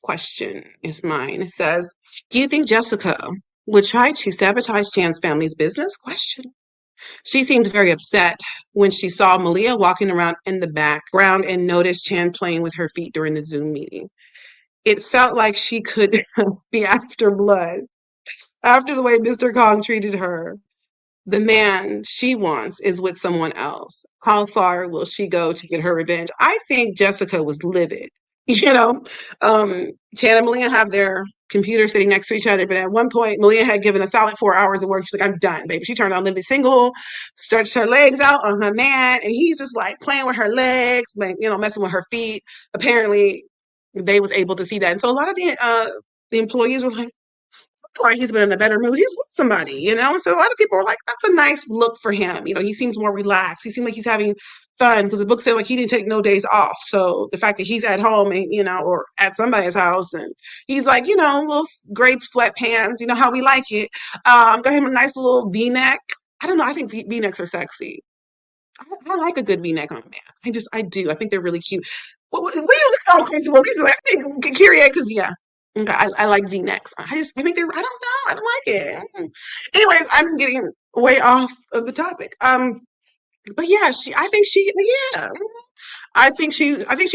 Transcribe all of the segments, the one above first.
question is mine. It says, do you think Jessica would try to sabotage Chan's family's business? Question. She seemed very upset when she saw Malia walking around in the background and noticed Chan playing with her feet during the Zoom meeting. It felt like she could be after blood after the way Mr. Kong treated her. The man she wants is with someone else. How far will she go to get her revenge? I think Jessica was livid. You know, Chan and Malia have their computer sitting next to each other, but at one point, Malia had given a solid 4 hours of work. She's like, I'm done, baby. She turned on Living Single, stretched her legs out on her man, and he's just like playing with her legs, messing with her feet. Apparently, they was able to see that. And so a lot of the employees were like, like he's been in a better mood. He's with somebody, And so a lot of people are like, that's a nice look for him. He seems more relaxed. He seemed like he's having fun because the book said like he didn't take no days off. So the fact that he's at home and, or at somebody's house and he's like, little grape sweatpants, how we like it. Got him a nice little V-neck. I don't know. I think V-necks are sexy. I like a good V-neck on a man. I do. I think they're really cute. What do you look at Chris Wilkes? Like, I think Kyrie, because yeah. Okay, I like V-necks. I think they're, I don't know. I don't like it. Anyways, I'm getting way off of the topic. But yeah, yeah. I think she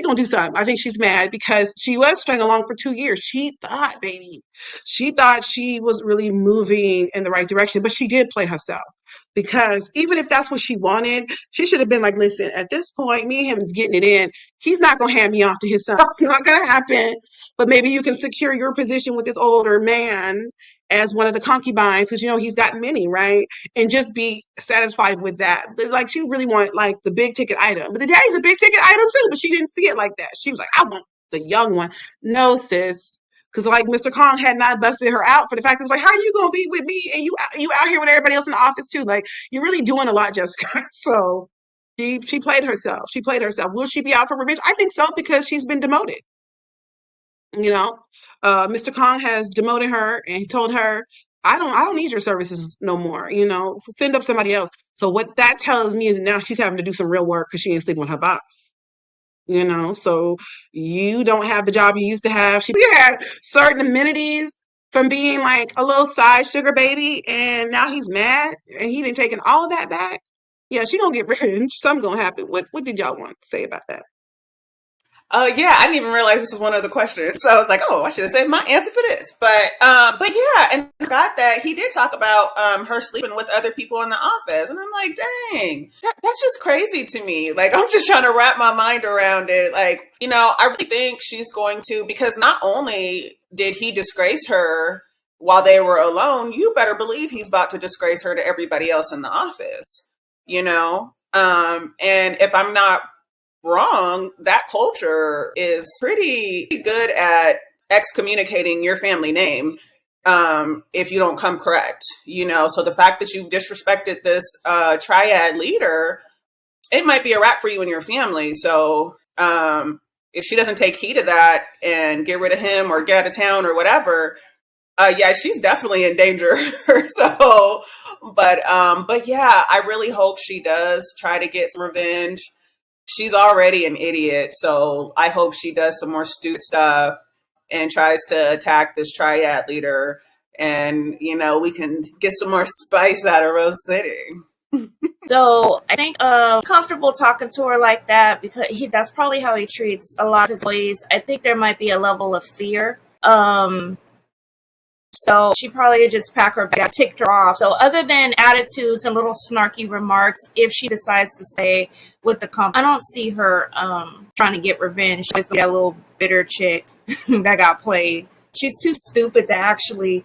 gonna do something. I think she's mad because she was string along for 2 years. She thought she was really moving in the right direction, but she did play herself because even if that's what she wanted, she should have been like, listen, at this point, me and him is getting it in. He's not gonna hand me off to his son. It's not gonna happen. But maybe you can secure your position with this older man as one of the concubines because he's got many, right? And just be satisfied with that. But like she really wanted like the big ticket item. But the daddy's a big ticket item too, but she didn't see it like that. She was like, I want the young one. No, sis. Because like Mr. Kong had not busted her out for the fact it was like, how are you gonna be with me and you out here with everybody else in the office too? Like you're really doing a lot, Jessica. So she played herself. She played herself. Will she be out for revenge? I think so because she's been demoted. You know, Mr. Kong has demoted her and he told her, I don't need your services no more. Send up somebody else. So what that tells me is now she's having to do some real work because she ain't sleeping with her boss. So you don't have the job you used to have. She had certain amenities from being like a little side sugar baby, and now he's mad and he didn't taking all of that back. Yeah, she gonna get revenge. Something's gonna happen. What did y'all want to say about that? Yeah, I didn't even realize this was one of the questions. So I was like, oh, I should have saved my answer for this. But yeah, and I got that he did talk about her sleeping with other people in the office, and I'm like, dang, that's just crazy to me. Like, I'm just trying to wrap my mind around it. Like, I really think she's going to, because not only did he disgrace her while they were alone, you better believe he's about to disgrace her to everybody else in the office. And if I'm not wrong, that culture is pretty good at excommunicating your family name if you don't come correct. So the fact that you disrespected this triad leader, it might be a wrap for you and your family. So if she doesn't take heed of that and get rid of him or get out of town or whatever, yeah, she's definitely in danger. So but yeah, I really hope she does try to get some revenge. She's already an idiot, so I hope she does some more stupid stuff and tries to attack this triad leader, and we can get some more spice out of Rose City. So I think comfortable talking to her like that because that's probably how he treats a lot of his employees. I think there might be a level of fear. So she probably just packed her bag, ticked her off. So other than attitudes and little snarky remarks, if she decides to stay with the company, I don't see her trying to get revenge. She's that little bitter chick that got played. She's too stupid to actually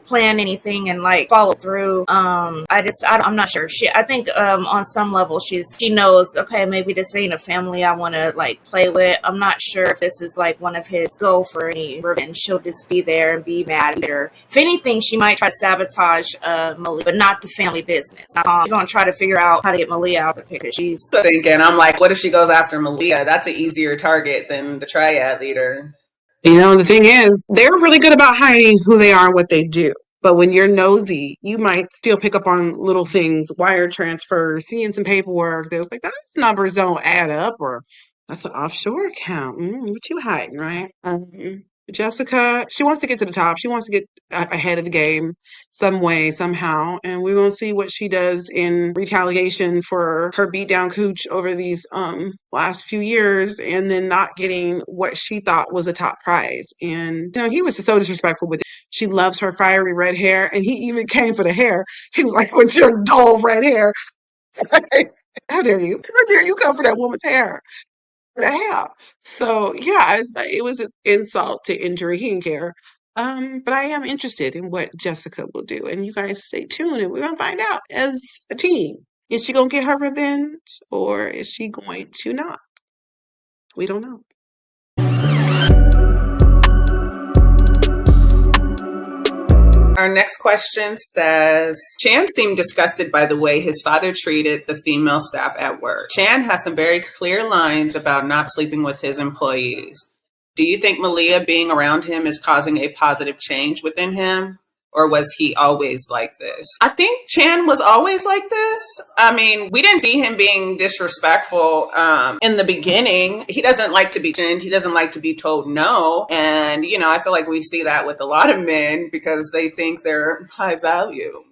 plan anything and like follow through. I'm not sure. I think on some level she knows, okay, maybe this ain't a family I want to like play with. I'm not sure if this is like one of his go for any revenge. She'll just be there and be mad at her. If anything, she might try to sabotage Malia, but not the family business. She's gonna try to figure out how to get Malia out of the picture. She's thinking, I'm like, what if she goes after Malia? That's an easier target than the triad leader. The thing is, they're really good about hiding who they are and what they do. But when you're nosy, you might still pick up on little things, wire transfers, seeing some paperwork. There's like, those numbers don't add up, or That's an offshore account. What you hiding, right? Jessica, she wants to get to the top. She wants to get ahead of the game some way, somehow. And we're going to see what she does in retaliation for her beat down cooch over these last few years and then not getting what she thought was a top prize. And, he was so disrespectful with it. She loves her fiery red hair. And he even came for the hair. He was like, with your dull red hair. How dare you? How dare you come for that woman's hair? The hell? So yeah, it was an insult to injury. He didn't care. But I am interested in what Jessica will do, and you guys stay tuned, and we're gonna find out as a team. Is she gonna get her revenge, or is she going to not? We don't know. Our next question says, Chan seemed disgusted by the way his father treated the female staff at work. Chan has some very clear lines about not sleeping with his employees. Do you think Malia being around him is causing a positive change within him? Or was he always like this? I think Chan was always like this. I mean, we didn't see him being disrespectful in the beginning. He doesn't like to be chinned. He doesn't like to be told no. And, I feel like we see that with a lot of men because they think they're high value,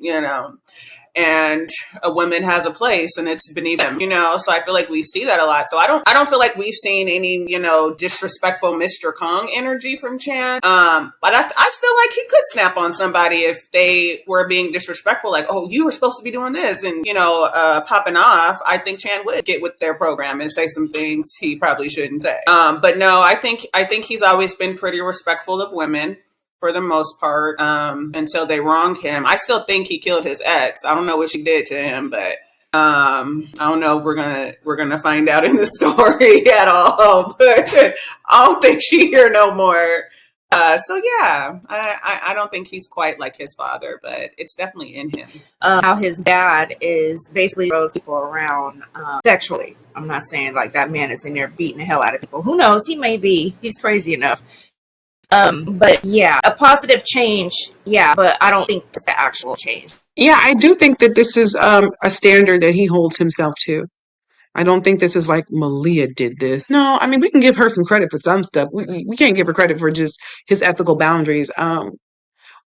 and a woman has a place and it's beneath them, so I feel like we see that a lot. So I don't feel like we've seen any, disrespectful Mr. Kong energy from Chan. But I feel like he could snap on somebody if they were being disrespectful, like, oh, you were supposed to be doing this and, popping off. I think Chan would get with their program and say some things he probably shouldn't say. But no, I think he's always been pretty respectful of women, for the most part, until they wronged him. I still think he killed his ex. I don't know what she did to him, but I don't know if we're gonna find out in the story at all. But I don't think she here no more. So yeah, I don't think he's quite like his father, but it's definitely in him. How his dad is basically throws people around sexually. I'm not saying like that man is in there beating the hell out of people. Who knows? He may be. He's crazy enough. But yeah, a positive change. Yeah, but I don't think it's the actual change. Yeah, I do think that this is a standard that he holds himself to. I don't think this is like Malia did this. No, I mean, we can give her some credit for some stuff. We can't give her credit for just his ethical boundaries.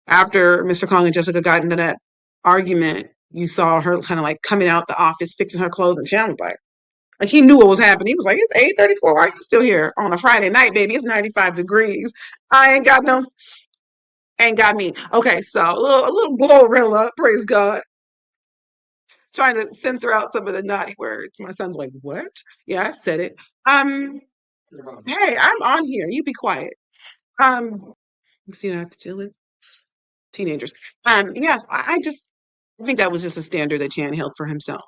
After Mr. Kong and Jessica got into that argument, you saw her kind of like coming out the office, fixing her clothes, and Chan was like he knew what was happening. He was like, it's 8:34. Why are you still here on a Friday night, baby? It's 95 degrees. I ain't got me. Okay, so a little Glorilla, praise God. Trying to censor out some of the naughty words. My son's like, what? Yeah, I said it. Hey, I'm on here. You be quiet. You see what I have to deal with? Teenagers. Yes, I think that was just a standard that Chan held for himself.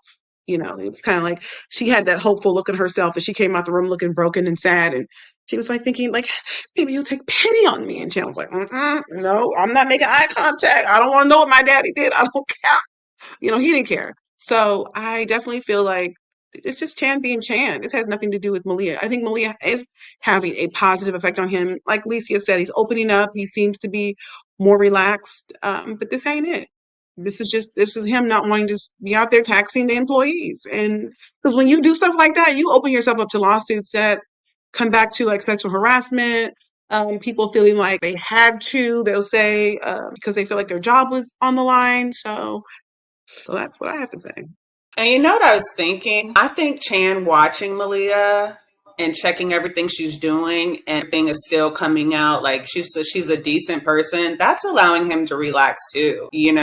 It was kind of like she had that hopeful look in herself and she came out the room looking broken and sad. And she was like thinking like, maybe you'll take pity on me. And Chan was like, no, I'm not making eye contact. I don't want to know what my daddy did. I don't care. He didn't care. So I definitely feel like it's just Chan being Chan. This has nothing to do with Malia. I think Malia is having a positive effect on him. Like Licia said, he's opening up. He seems to be more relaxed. But this ain't it. This is him not wanting to be out there taxing the employees. And because when you do stuff like that, you open yourself up to lawsuits that come back to like sexual harassment. People feeling like they had to, they'll say, because they feel like their job was on the line. So that's what I have to say. And you know what I was thinking? I think Chan watching Malia and checking everything she's doing and everything is still coming out like she's a decent person, that's allowing him to relax too, and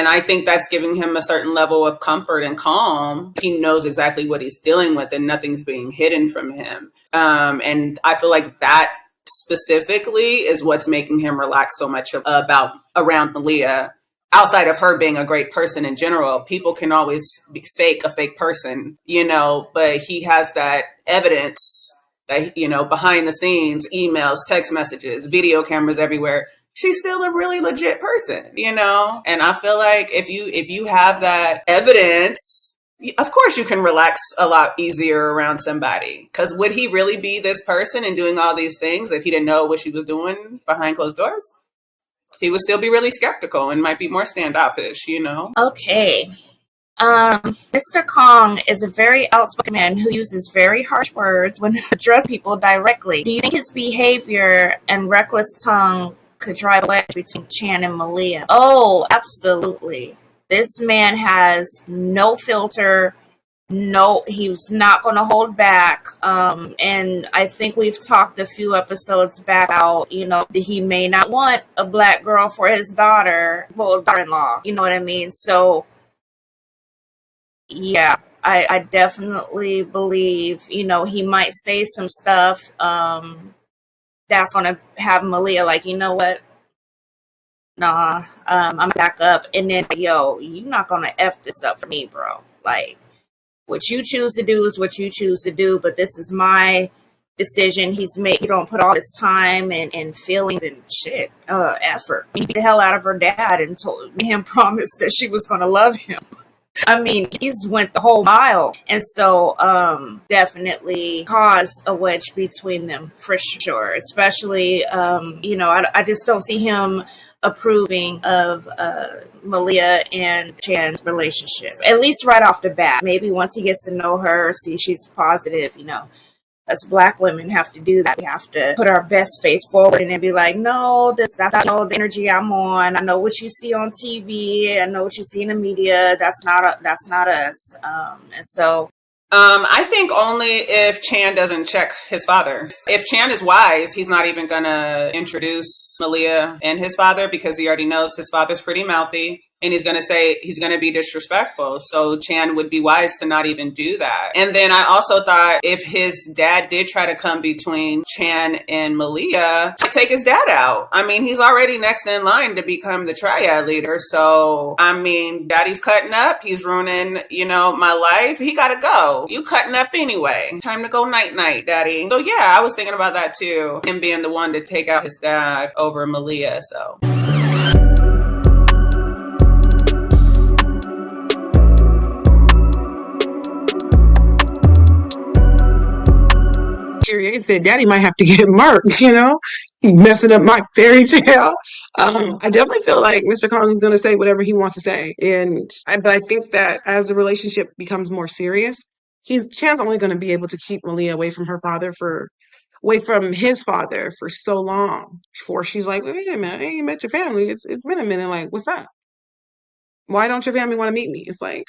I think that's giving him a certain level of comfort and calm. He knows exactly what he's dealing with and nothing's being hidden from him, and I feel like that specifically is what's making him relax so much around Malia. Outside of her being a great person in general, people can always be a fake person, but he has that evidence that, behind the scenes, emails, text messages, video cameras everywhere. She's still a really legit person, and I feel like if you have that evidence, of course you can relax a lot easier around somebody. Because would he really be this person and doing all these things if he didn't know what she was doing behind closed doors? He would still be really skeptical and might be more standoffish, Okay. Mr. Kong is a very outspoken man who uses very harsh words when addressing people directly. Do you think his behavior and reckless tongue could drive a wedge between Chan and Malia? Oh, absolutely. This man has no filter. No, he's not going to hold back. And I think we've talked a few episodes back out, he may not want a black girl for his daughter-in-law. You know what I mean? So, yeah, I definitely believe, he might say some stuff that's going to have Malia like, you know what? Nah, I'm back up. And then, yo, you're not going to F this up for me, bro. Like, what you choose to do is what you choose to do, but this is my decision he's made. You don't put all this time and feelings and shit, effort. He beat the hell out of her dad and told him, promised that she was going to love him. I mean, he's went the whole mile. And so definitely cause a wedge between them for sure. Especially, I just don't see him approving of Malia and Chan's relationship, at least right off the bat. Maybe once he gets to know her, see she's positive, us black women have to do that. We have to put our best face forward and then be like, no, that's not the energy I'm on. I know what you see on TV. I know what you see in the media. That's not us. And so I think only if Chan doesn't check his father. If Chan is wise, he's not even going to introduce Malia and his father because he already knows his father's pretty mouthy. And he's going to say he's going to be disrespectful. So Chan would be wise to not even do that. And then I also thought if his dad did try to come between Chan and Malia, to take his dad out. I mean, he's already next in line to become the triad leader. So, I mean, daddy's cutting up. He's ruining, my life. He got to go. You cutting up anyway. Time to go night-night, daddy. So, yeah, I was thinking about that too. Him being the one to take out his dad over Malia. So. It said, Daddy might have to get murked, messing up my fairy tale. I definitely feel like Mr. Kong is going to say whatever he wants to say. But I think that as the relationship becomes more serious, Chan's only going to be able to keep Malia away from his father for so long before she's like, wait a minute, I ain't met your family. It's been a minute. Like, what's up? Why don't your family want to meet me? It's like,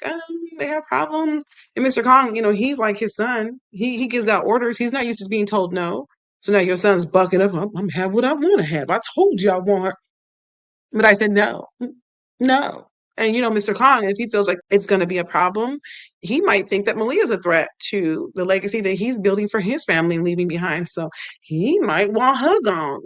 they have problems. And Mr. Kong, he's like his son. He gives out orders. He's not used to being told no. So now your son's bucking up. I'm have what I want to have. I told you I want her. But I said no. No. And Mr. Kong, if he feels like it's going to be a problem, he might think that Malia's a threat to the legacy that he's building for his family and leaving behind. So he might want her gone,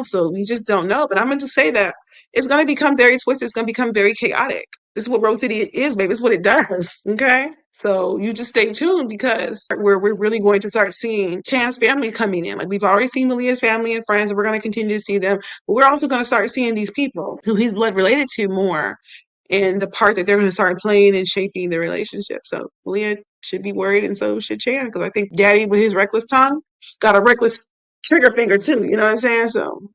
So we just don't know. But I'm going to say that it's going to become very twisted. It's going to become very chaotic. This is what Rose City is, baby. It's what it does. Okay. So you just stay tuned because we're really going to start seeing Chan's family coming in. Like we've already seen Malia's family and friends, and we're going to continue to see them. But we're also going to start seeing these people who he's blood related to more and the part that they're going to start playing and shaping the relationship. So Malia should be worried, and so should Chan, because I think Daddy, with his reckless tongue, got a reckless trigger finger too. You know what I'm saying? So,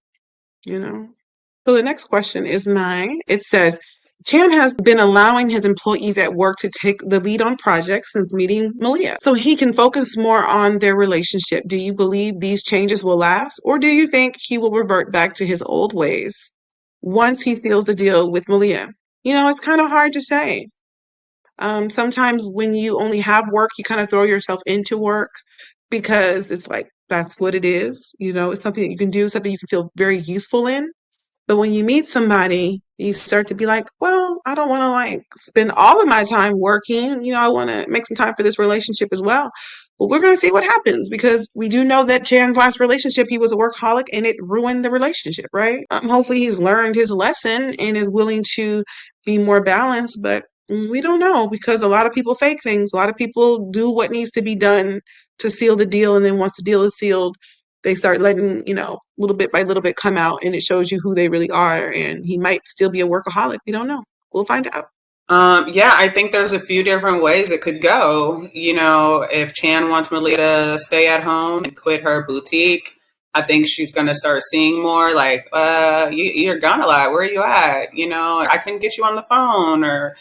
So the next question is mine. It says, Chan has been allowing his employees at work to take the lead on projects since meeting Malia, so he can focus more on their relationship. Do you believe these changes will last, or do you think he will revert back to his old ways once he seals the deal with Malia? It's kind of hard to say. Sometimes when you only have work, you kind of throw yourself into work because it's like, that's what it is. It's something that you can do, something you can feel very useful in. But when you meet somebody, you start to be like, well, I don't want to spend all of my time working. I want to make some time for this relationship as well. But we're going to see what happens, because we do know that Chan's last relationship, he was a workaholic and it ruined the relationship, right? Hopefully he's learned his lesson and is willing to be more balanced, but we don't know, because a lot of people fake things. A lot of people do what needs to be done to seal the deal. And then once the deal is sealed, they start letting, little bit by little bit come out, and it shows you who they really are. And he might still be a workaholic. We don't know. We'll find out. Yeah, I think there's a few different ways it could go. If Chan wants Malia to stay at home and quit her boutique, I think she's going to start seeing more like, you're gone a lot. Where are you at? I couldn't get you on the phone, or,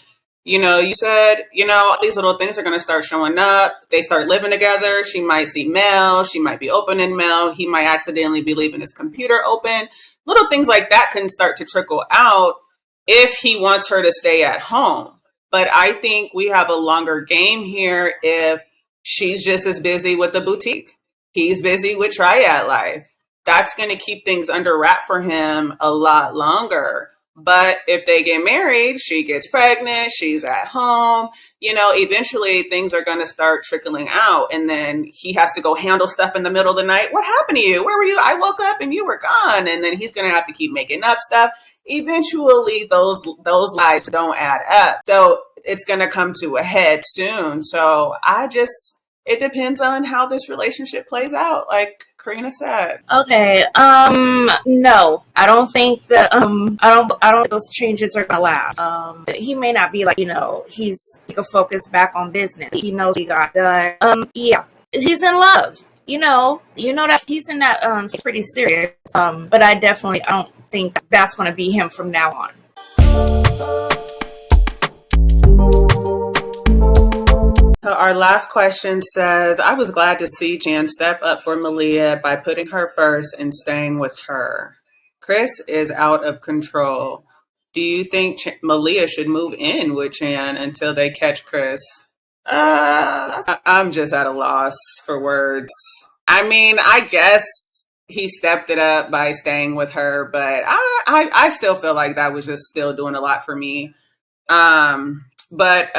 You said, all these little things are going to start showing up. They start living together. She might see mail. She might be opening mail. He might accidentally be leaving his computer open. Little things like that can start to trickle out if he wants her to stay at home. But I think we have a longer game here if she's just as busy with the boutique. He's busy with triad life. That's going to keep things under wrap for him a lot longer. But if they get married, she gets pregnant, she's at home, eventually things are going to start trickling out. And then he has to go handle stuff in the middle of the night. What happened to you? Where were you? I woke up and you were gone. And then he's going to have to keep making up stuff. Eventually, those lies don't add up. So it's going to come to a head soon. So it depends on how this relationship plays out, like Karina said. Okay. No, I don't think that. I don't think those changes are gonna last. He may not be like, he can focus back on business. He knows he got done. Yeah, he's in love. That he's in that. He's pretty serious. But I don't think that's gonna be him from now on. Our last question says, I was glad to see Jan step up for Malia by putting her first and staying with her. Chris is out of control. Do you think Malia should move in with Chan until they catch Chris? I'm just at a loss for words. I mean, I guess he stepped it up by staying with her, but I still feel like that was just still doing a lot for me. But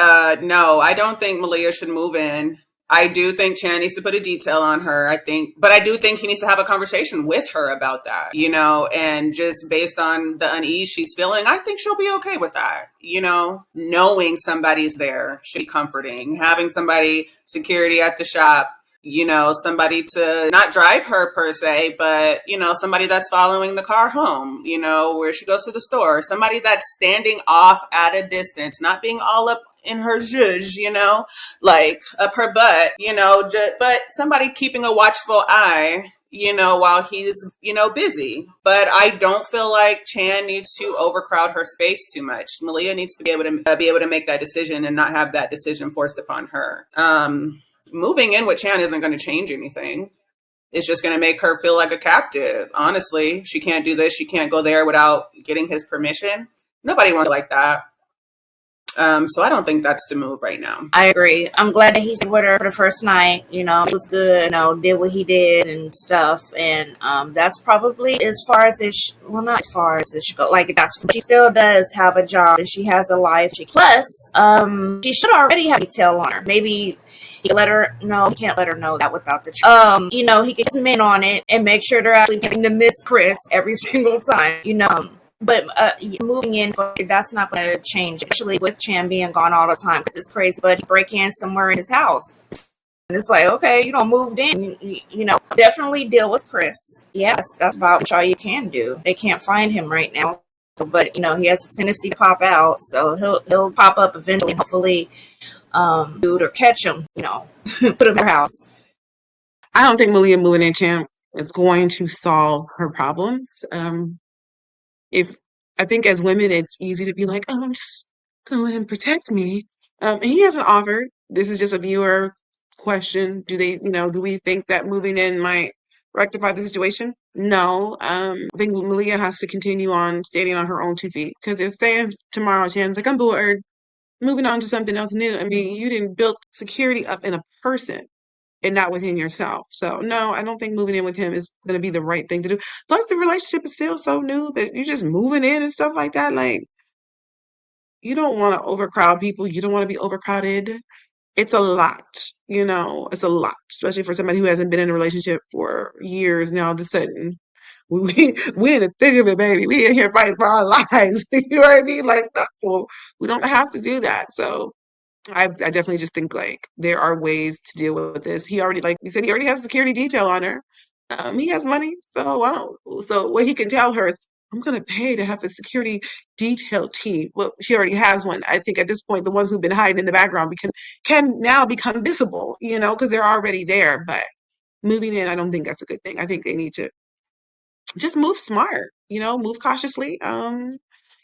no, I don't think Malia should move in. I do think Chan needs to put a detail on her, but I do think he needs to have a conversation with her about that, and just based on the unease she's feeling, I think she'll be okay with that. Knowing somebody's there should be comforting. Having security at the shop, somebody to not drive her per se, but, somebody that's following the car home, where she goes to the store, somebody that's standing off at a distance, not being all up in her zhuzh, like up her butt, but somebody keeping a watchful eye, while he's, busy. But I don't feel like Chan needs to overcrowd her space too much. Malia needs to be able to make that decision and not have that decision forced upon her. Moving in with Chan isn't going to change anything. It's just going to make her feel like a captive. Honestly, she can't do this. She can't go there without getting his permission. Nobody wants like that. So I don't think that's the move right now. I agree. I'm glad that he stayed with her for the first night. It was good. Did what he did and stuff. And that's probably as far as not as far as it should go. Like she still does have a job and she has a life. Plus, she should already have a detail on her. Maybe he can let her know. He can't let her know that without the truth. He can get some in on it and make sure they're actually getting to miss Chris every single time. But moving in, that's not going to change. Actually, with Chan being gone all the time, because it's crazy. But he break in somewhere in his house, and it's like, okay, moved in. Definitely deal with Chris. Yes, that's about all you can do. They can't find him right now, but he has a tendency to pop out, so he'll pop up eventually. Hopefully, dude or catch him. Put him in their house. I don't think Malia moving in Chan is going to solve her problems. If I think as women, it's easy to be like, oh, I'm just gonna let him protect me. And he hasn't offered. This is just a viewer question. Do we think that moving in might rectify the situation? No. I think Malia has to continue on standing on her own 2 feet. Because if saying tomorrow Chan's like, I'm bored, moving on to something else new. I mean, you didn't build security up in a person and not within yourself. So no, I don't think moving in with him is going to be the right thing to do. Plus, the relationship is still so new that you're just moving in and stuff like that. Like, you don't want to overcrowd people. You don't want to be overcrowded. It's a lot, it's a lot, especially for somebody who hasn't been in a relationship for years. Now, all of a sudden, we in the thick of it, baby. We in here fighting for our lives. You know what I mean? Like, no, we don't have to do that. So I definitely just think like there are ways to deal with this. He already, like you said, he already has a security detail on her. He has money, so so what he can tell her is, I'm gonna pay to have a security detail team. Well, she already has one. I think at this point, the ones who've been hiding in the background can now become visible, because they're already there. But moving in, I don't think that's a good thing. I think they need to just move smart, move cautiously.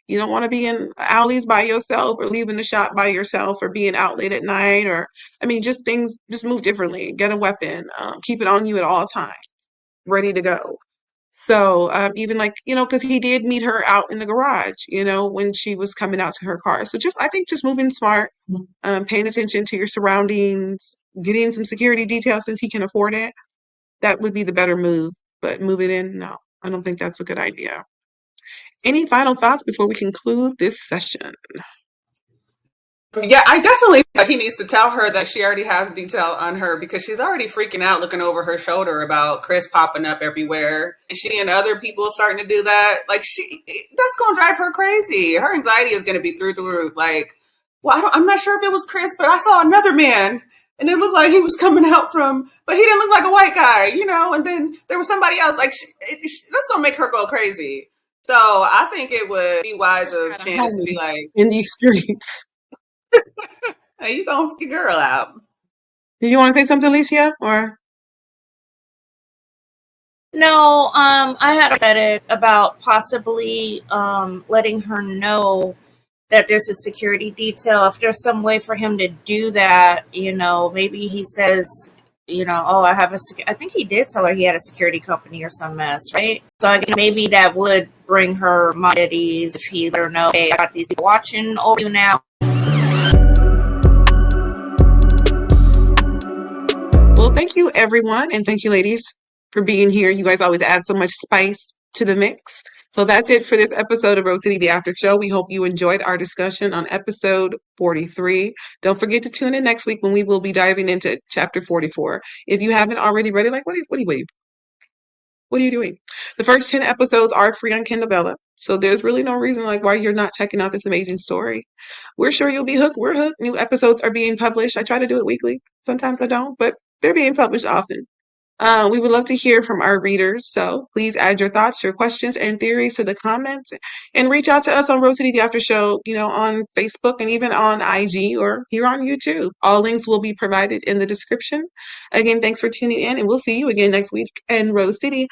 You don't want to be in alleys by yourself or leaving the shop by yourself or being out late at night or, I mean, just things, just move differently. Get a weapon, keep it on you at all times, ready to go. So even like, because he did meet her out in the garage, when she was coming out to her car. So just, I think just moving smart, paying attention to your surroundings, getting some security details since he can afford it. That would be the better move. But move it in, no, I don't think that's a good idea. Any final thoughts before we conclude this session? Yeah, I definitely think he needs to tell her that she already has detail on her because she's already freaking out looking over her shoulder about Chris popping up everywhere. And she's seeing other people starting to do that. Like, that's going to drive her crazy. Her anxiety is going to be through the roof. Like, well, I'm not sure if it was Chris, but I saw another man and it looked like he was coming out from, but he didn't look like a white guy, and then there was somebody else. Like, that's going to make her go crazy. So I think it would be wise Just of got a Chance to be homie like, in these streets. hey, you going to your girl out. Did you want to say something, Alicia? Or No, I had said it about possibly letting her know that there's a security detail. If there's some way for him to do that, maybe he says, oh, I think he did tell her he had a security company or some mess, right? So I guess maybe that would bring her mind at ease if he let her know, hey, I got these people watching over you now. Well, thank you, everyone. And thank you, ladies, for being here. You guys always add so much spice to the mix. So that's it for this episode of Rose City, the After Show. We hope you enjoyed our discussion on episode 43. Don't forget to tune in next week when we will be diving into chapter 44. If you haven't already read it, like, what are you doing? The first 10 episodes are free on Kindle Bella. So there's really no reason like why you're not checking out this amazing story. We're sure you'll be hooked. We're hooked. New episodes are being published. I try to do it weekly. Sometimes I don't, but they're being published often. We would love to hear from our readers, so please add your thoughts, your questions, and theories to the comments, and reach out to us on Rose City The After Show, on Facebook and even on IG or here on YouTube. All links will be provided in the description. Again, thanks for tuning in, and we'll see you again next week in Rose City.